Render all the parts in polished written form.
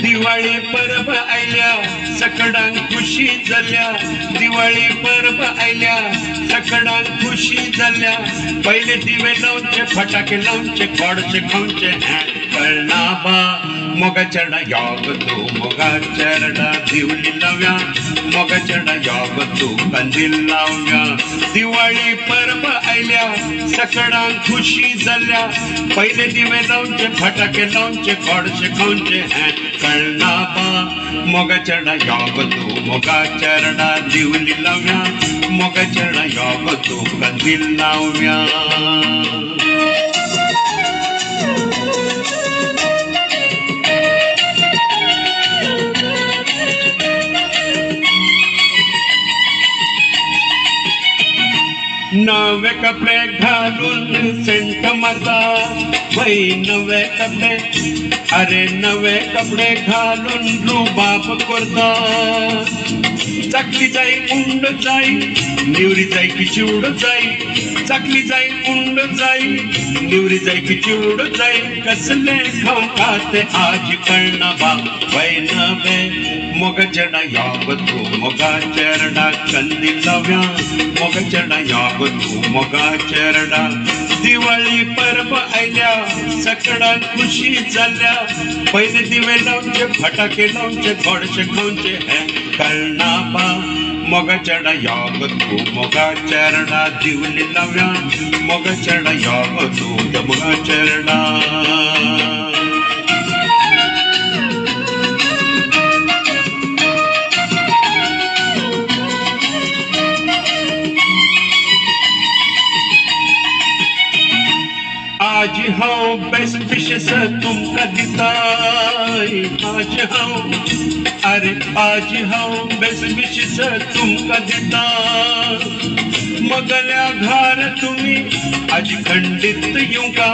दिवाळी परब आयल्या सकडांक खुशी जाल्या दिवाळी परब आयल्या सकडांक खुशी जाल्या पहिले दिवे लावचे फटाके लावचे गोडचे खावचे कळना बा मोगा चढा योग तू मोगा चरडा दिवली लाव्या मोगा चढा योग तू कंदील लाव्या दिवाळी परब आयल्या सकडांक खुशी जाल्या पहिले दिवे लावचे फटाके लावचे गोडचे खावचे कळना बा मोगा चढा योग तू मोगा चरडा दिवली लाव्या मोगा चढा योग तू कंदील लाव्या नवे कपडे घालून सेंट मारता वही नवे कपडे अरे नवे कपडे घालून रुबाब करता चाकली जाई उंड जाई निवरी जाई की चिवड जाई चाकली जाई उंड जाई निवरी जाई की चिवड जाई कसले खाते आज कळना बा वही नवे मोग चढा योग तू मोगा चरडा कंदील लाव्या मोग चढा योग तू मोगा चरडा दिवाळी परब आयल्या सकडांक खुशी जाल्या पहिले दिवे लावचे फटाके लावचे गोडशे खावचे कळना बा मोगा चढा योग तू मोगा चरडा दिवली लाव्या मोगा चढा योग तू मोगा चरडा आज हांव बेस्ट विशेस तुमका दिताय आज हांव अरे आज हांव बेस्ट विशेस तुमका दिता मगल्या घार तुम्ही आज खंडित येऊका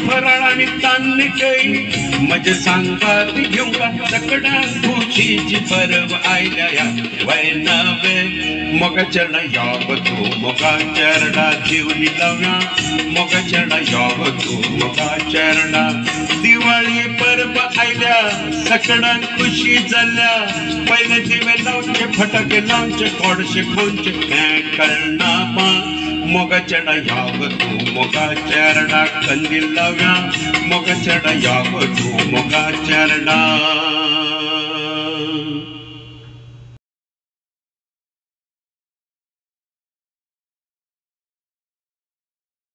फराळ आणि तान्य काही मजे सांगात घेऊका सकड्या खुशीची परब आयल्या वय नवे मोगा चढा योग तू मोगा चरडा दिवली लाव्या मोगा चढा योग तू मोगा चरडा दिवाळी परब आयल्या सकडांक खुशी जाल्या पहिले दिवे लावचे फटाके लावचे गोडशे खावचे कळना बा मोगा चढा योग तू मोगा चरडा कंदील लाव्या मोगा चढा योग तू मोगा चरडा